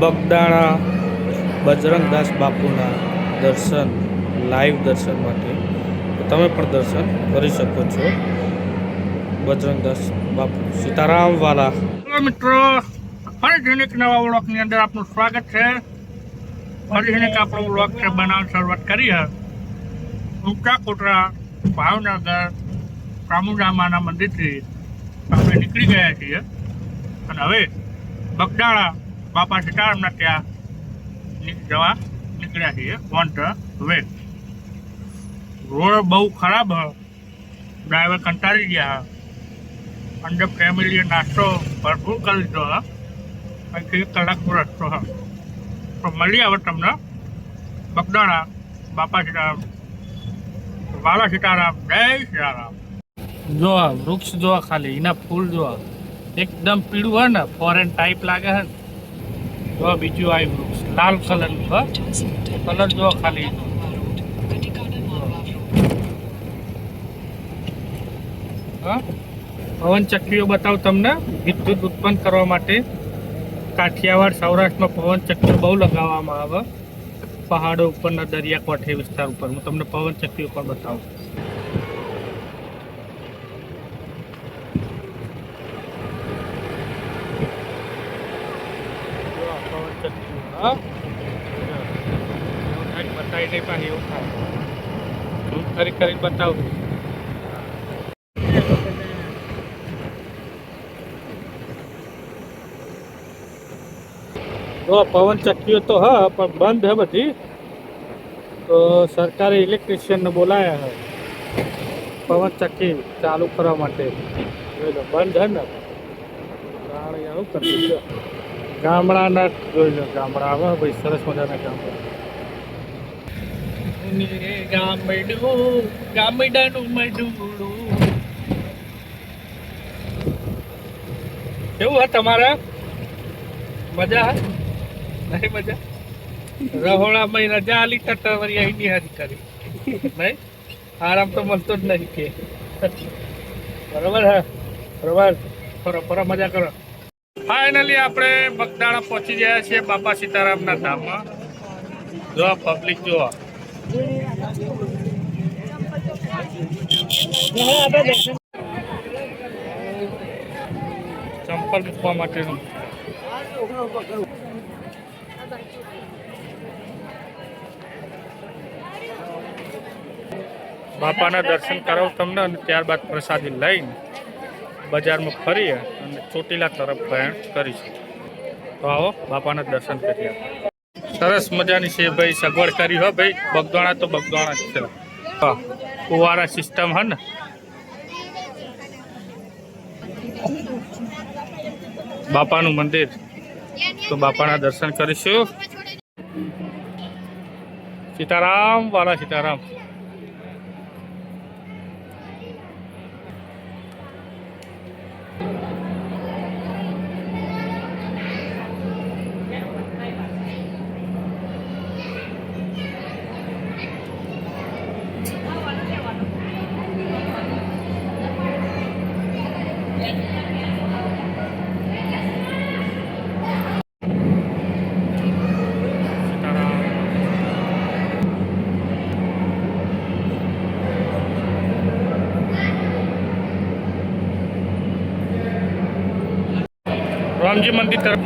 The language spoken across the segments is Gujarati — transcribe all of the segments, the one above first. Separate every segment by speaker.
Speaker 1: બગદાણા બજરંગદાસ બાપુના દર્શન લાઈવ દર્શન માટે તમે પણ દર્શન કરી શકો છો. બજરંગદાસ બાપુ સીતારામ વાલા. મિત્રો ફરીથી એક નવા વ્લોગની અંદર આપનું સ્વાગત છે. ફરીથી આપણો વ્લોગ છે બનાવવાની શરૂઆત કરી છે. ઊંચા કોટરા ભાવનગર ચામુંડામાના મંદિરથી આપણે નીકળી ગયા છીએ અને હવે બગદાણા બાપા સીતારામના ત્યાં જવા નીકળ્યા છીએ ઓન ધ વે. રોડ બહુ ખરાબ હ, ડ્રાઈવર કંટાળી ગયા. અંદર ફેમિલીએ નાસ્તો ભરપૂર કરી લીધો હ, અહીંથી 1 કલાકનો રસ્તો હ. તો મળીએ હવે તમને બગદાણા બાપા સીતારામ વાલા સીતારામ જય સીતારામ. જો વૃક્ષ જો ખાલી એના ફૂલ જો એકદમ પીળું હોય ને ફોરેન ટાઈપ લાગે છે ને. જો બીજું આવી વૃક્ષ લાલ કલરનું કલર જો ખાલી. પવન ચક્રીઓ બતાવું તમને. વિદ્યુત ઉત્પન્ન કરવા માટે કાઠિયાવાડ સૌરાષ્ટ્રમાં પવન ચક્રીઓ બહુ લગાવવામાં આવે. પહાડો ઉપરના દરિયાકાંઠે વિસ્તાર ઉપર હું તમને પવન ચક્રીઓ પણ બતાવું. બતાવી દે પણ એવું થાય કરી બતાવું. તો પવન ચક્કીઓ તો હા પણ બંધ હે બધી. તો સરકારે ઇલેક્ટ્રિશિયનને બોલાયા હે પવન ચક્કી ચાલુ કરવા માટે. બંધ હે ને આવું કરી ગામડાના જોઈ લો. ગામડા આવે ભાઈ સરસ મજાના ગામડા. ગામડાનું મડુડું કેવું હે તમારે? મજા હે? નહીં મજા? રહોડામાં રજા આલી તટવરી અહીંની હારી કરી નહીં. આરામ તો મળતો જ નહીં કે. બરોબર હે? બરોબર. ફરો ફરો મજા કરો. ફાઇનલી આપણે બગદાણા પહોંચી ગયા છીએ બાપા સીતારામના ધામમાં. જો પબ્લિક જો ચંપલ મૂકવા માટેનું. બાપાના દર્શન કરાવું તમને અને ત્યારબાદ પ્રસાદી લઈને બજારમાં ફરીએ અને ચોટીલા તરફ પ્રયાણ કરીશું. તો આવો બાપાના દર્શન કરીએ. સરસ મજાની છે ભાઈ સગવડ કરી હો ભાઈ. બગદાણા તો બગદાણા જ છે. હા ફુવારા સિસ્ટમ હે ને. બાપાનું મંદિર તો બાપાના દર્શન કરીશું. સીતારામ વાલા સીતારામ. રામજી મંદિર તરફ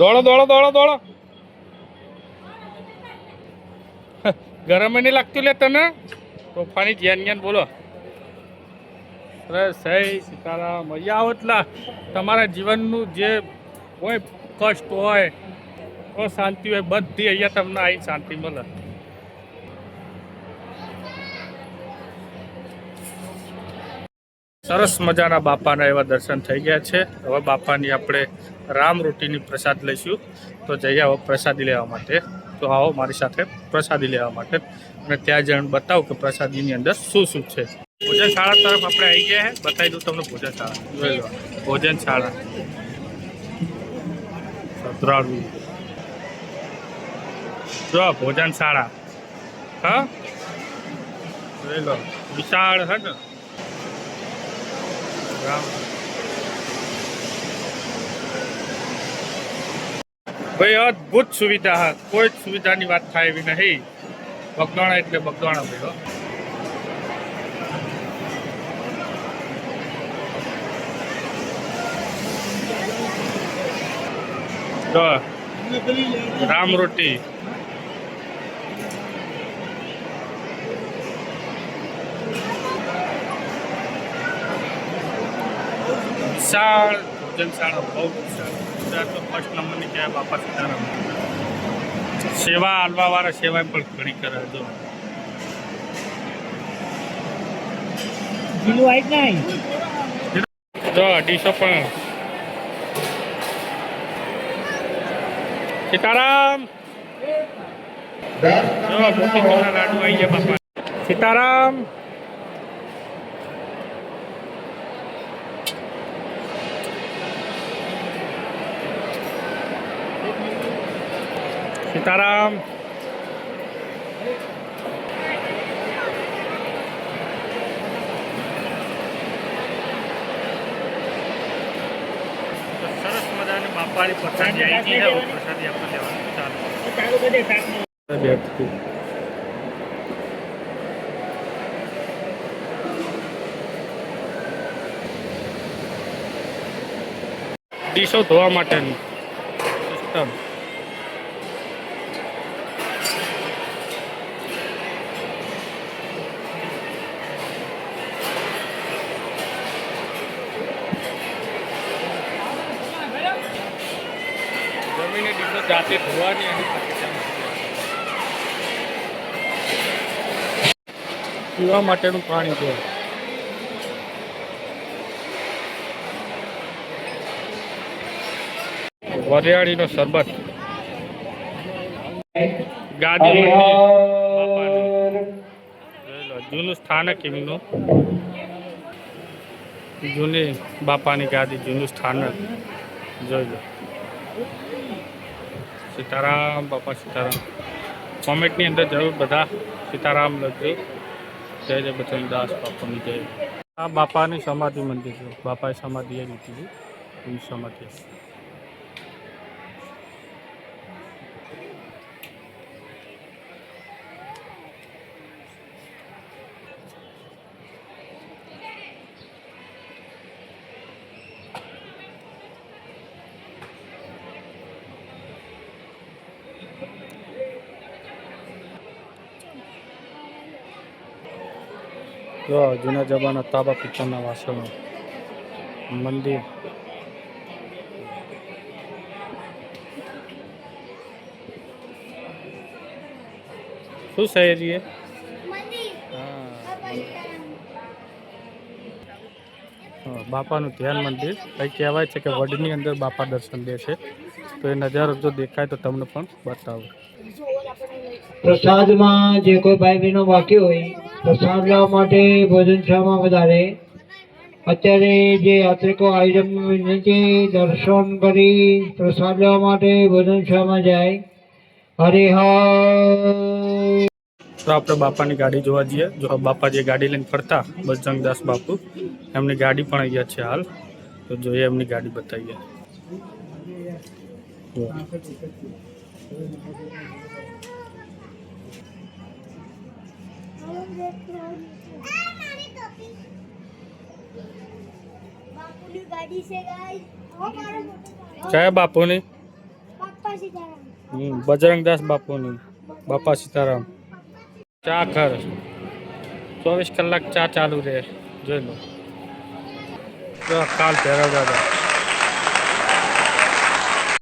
Speaker 1: દોડો દોડો દોડો દોડો. ગરમ નહીં લાગતું લે તને? તોફાની જ્ઞાન બોલો. સરસ જય સીતારામ. મજા આવો એટલા તમારા જીવનનું જે કોઈ કષ્ટ હોય શાંતિ હોય બધી અહીંયા તમને આવી શાંતિ મળે. સરસ મજાના બાપાના એવા દર્શન થઈ ગયા છે. હવે બાપાની આપણે રામ રોટીની પ્રસાદ લઈશું. તો જઈએ હવે પ્રસાદી લેવા માટે. તો આવો મારી સાથે પ્રસાદી લેવા માટે અને ત્યાં જઈને બતાવું કે પ્રસાદીની અંદર શું શું છે. ભોજનશાળા તરફ આપણે આવી ગયા છે. બતાવી દઉં તમને ભોજનશાળા. જોઈ લો ભોજનશાળા સતરાળુ. જો ભોજનશાળા હા જોઈ લો વિશાળ છે ને. ભાઈ અદભુત સુવિધા હા. કોઈ જ સુવિધાની વાત થાય એવી નહીં. બગદાણા એટલે બગદાણા ભાઈ. તો રામ રોટી વિશાળ ભોજનશાળા બહુ વિશાળ. ગુજરાતનો ફર્સ્ટ નંબરની કહેવાય બાપા સીતારામ. સેવા આલવા વાળા સેવા પણ ઘણી કરે. જો ડીશો પણ સીતારામ. જો મોતીચૂરના લાડુ આવી ગયા બાપા. સીતારામ. સીતારામ. સરસ મજાની બાપાની પ્રસાદી આવી ગઈ છે. પ્રસાદી આપણે લેવાનું ચાલુ. ડીશો ધોવા માટેની સિસ્ટમ. જમીને ડીશો જાતે ધોવાની અને પીવા માટેનું પાણી છે. વરિયાળીનો શરબત. ગાદી જૂનું સ્થાનક એમનું. જૂની બાપાની ગાદી જૂનું સ્થાનક જોઈ લો. સીતારામ બાપા સીતારામ. કોમેન્ટની અંદર જરૂર બધા સીતારામ લખજો. જય જય બચનદાસ બાપાની જય. આ બાપાની સમાધિ મંદિર છે. બાપાએ સમાધિ એ લીધી એની સમાધિ. જો જૂના જમાના તાબા પિત્તળના વાસણો. મંદિર. શું શહેરી હા બાપાનું ધ્યાન મંદિર. કંઈ કહેવાય છે કે વડની અંદર બાપા દર્શન દે છે. તો એ નજારો જો દેખાય તો તમને પણ બતાવું.
Speaker 2: પ્રસાદમાં જે કોઈ ભાઈ બહેનો બાકી હોય પ્રસાદ લેવા માટે ભોજનશાળામાં વધારે. અત્યારે જે યાત્રિકો આયોજન વિનંતી દર્શન કરી પ્રસાદ લેવા માટે ભોજનશાળામાં જાય. હરિહર.
Speaker 1: તો આપણે બાપાની ગાડી જોવા જઈએ. જો બાપા જે ગાડી લઈને ફરતા બજરંગદાસ બાપુ એમની ગાડી પણ અહીંયા છે હાલ. તો જોઈએ એમની ગાડી બતાવીએ. કયા બાપુની? બજરંગદાસ બાપુની. બાપા સીતારામ. ચા ઘર 24 કલાક ચા ચાલુ રહે. જોઈ લો. કાલ ભૈરવ દાદા.